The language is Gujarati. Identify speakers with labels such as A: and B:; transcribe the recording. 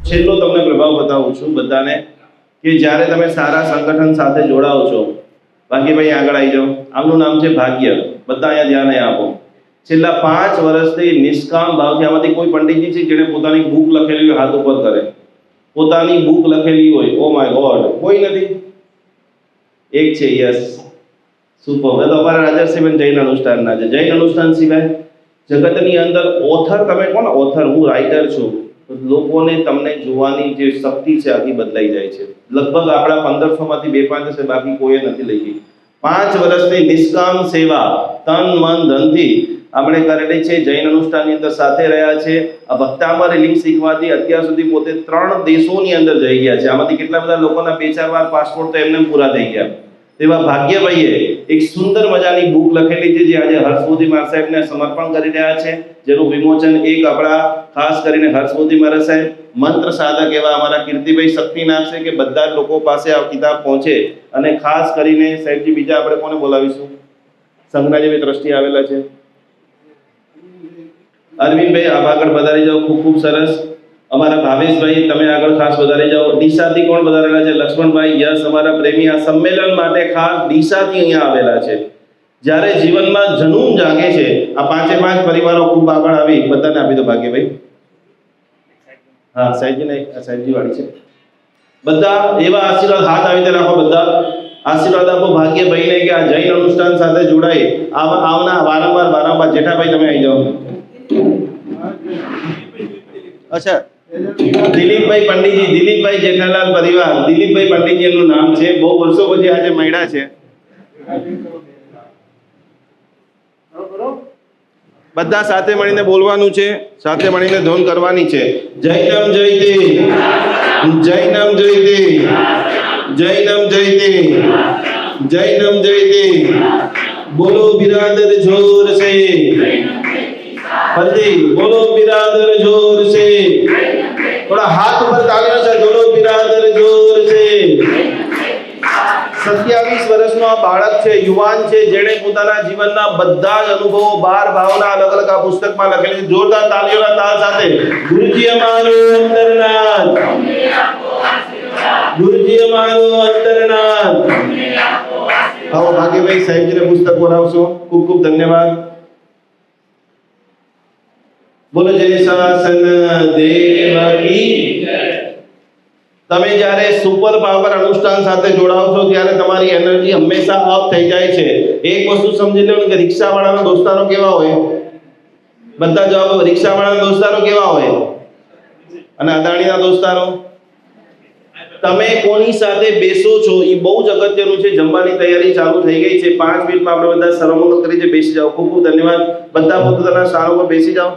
A: છેલ્લો તમને પ્રભાવ બતાવું છું બધાને કે જ્યારે તમે સારા સંગઠન સાથે જોડાઓ છો, ભાગ્યભાઈ આગળ આવી જાઓ, આમનું નામ છે ભાગ્ય, બધા અહીંયા ધ્યાન આપો। છેલ્લા 5 વર્ષથી નિષ્કામ ભાવથી, આમાંથી કોઈ પંડિતજી છે જેણે પોતાની બુક લખેલી હોય, હાથ ઉપર કરે, પોતાની બુક લખેલી હોય? ઓ માય ગોડ, કોઈ નથી? એક છે, યસ, સુપર। હવે તો અમારા રાજર્ષિબેન જૈન અનુષ્ઠાનના છે। જૈન અનુષ્ઠાન સિવાય જગતની અંદર ઓથર, તમે કોણ ઓથર? હું રાઇટર છું। લોકોને તમને જોવાની જે શક્તિ છે આખી બદલાઈ જાય છે। લગભગ આપણા 1500 માંથી 2-5 હશે, બાકી કોઈએ નથી લઈ ગઈ। 5 વર્ષની નિષ્કામ સેવા તન મન ધનથી આપણે કરેલી છે। જૈન અનુષ્ઠાનની અંદર સાથે રહ્યા છે। આ ભક્તામર લિંગ શીખવાથી અત્યાર સુધી પોતે 3 દેશોની અંદર જઈ ગયા છે। આમાંથી કેટલા બધા લોકોના 2-4 વાર પાસપોર્ટ તો એમને પૂરા થઈ ગયા। તેવા ભાગ્યભાઈએ એક સુંદર મજાની બુક લખેલી છે જે આજે હર્ષમોદી મહારાજ સાહેબને સમર્પણ કરી રહ્યા છે, જેનું વિમોચન એક આપણા ખાસ કરીને હર્ષમોદી મહારાજ સાહેબ મંત્ર સાધક એવા અમારા કીર્તિભાઈ શક્તિનાથ છે કે બધા લોકો પાસે આ કિતાબ પહોંચે। અને ખાસ કરીને સાહેબજી બીજા આપણે કોને બોલાવીશું? સંઘના જે ટ્રસ્ટી આવેલા છે, અરવિંદભાઈ આપ આગળ વધારી જાઓ, ખૂબ ખૂબ સરસ। અમારા ભાવેશભાઈ તમે આગળ ખાસ વધારી જાઓ। ડીસાથી કોણ વધારેલા છે? લક્ષ્મણભાઈ, યસ, અમારા પ્રેમી આ સંમેલન માટે ખાસ ડીસાથી અહીંયા આવેલા છે। જ્યારે જીવનમાં જનૂન જાગે છે, આ 5 પરિવારો ખૂબ આગળ આવી, બધાને આપી દો ભાગ્યભાઈ। હા, સાહેબજીને, સાહેબજી વાળી છે, બધા એવા આશીર્વાદ હાથ આવી રાખો, બધા આશીર્વાદ આપો ભાગ્યભાઈને કે આ જૈન અનુષ્ઠાન સાથે જોડાય, આવના વારંવાર જેઠાભાઈ તમે આવી જાઓ। અચ્છા, દિલીપભાઈ પંડિતજી, દિલીપભાઈ જેઠાલાલ પરિવાર, દિલીપભાઈ પંડિતજી એમનું નામ છે, બહુ વર્ષો પછી આજે મળ્યા છે। બધા સાથે મળીને બોલવાનું છે, સાથે મળીને ધોન કરવાની છે। જૈનમ જયતે, જૈનમ જયતે, જૈનમ જયતે, જૈનમ જયતે, બોલો બિરાદર જોર સે, ફરીથી બોલો બિરાદર જોર સે, થોડા હાથ ઉપર તાળીઓ છે, બોલો બિરાદર જોર સે। 27 વર્ષનો આ બાળક છે, યુવાન છે, જેણે પોતાના જીવનના બધા જ અનુભવો 12 ભાવના અલગ અલગ આ પુસ્તકમાં લખેલી છે। જોરદાર તાળીઓના તાલ સાથે ગુરુજી અમારો અંતરનાથ, ગુરુજી અમારો અંતરનાથ। આવો ભાગ્યભાઈ સાહેબજીને પુસ્તક બોલાવશો, ખૂબ ખૂબ ધન્યવાદ। બોલો જય શાસન દેવ કી જય। તમે જ્યારે સુપર પાવર અનુષ્ઠાન સાથે જોડાઓ છો ત્યારે તમારી એનર્જી હંમેશા અપ થઈ જાય છે। એક વસ્તુ સમજી લેવાનું કે રિક્ષાવાળાના દોસ્તારો કેવા હોય? બધા જવાબ, રિક્ષાવાળાના દોસ્તારો કેવા હોય અને અદાણીના દોસ્તારો? તમે કોની સાથે બેસો છો એ બહુ જ અગત્યનું છે। જમવાની તૈયારી ચાલુ થઈ ગઈ છે, 5 મિનિટમાં આપણે બધા સરમુખ કરી છે, બેસી જાઓ। ખૂબ ખૂબ ધન્યવાદ। બધા પોતાના સ્થાનો પર બેસી જાઓ।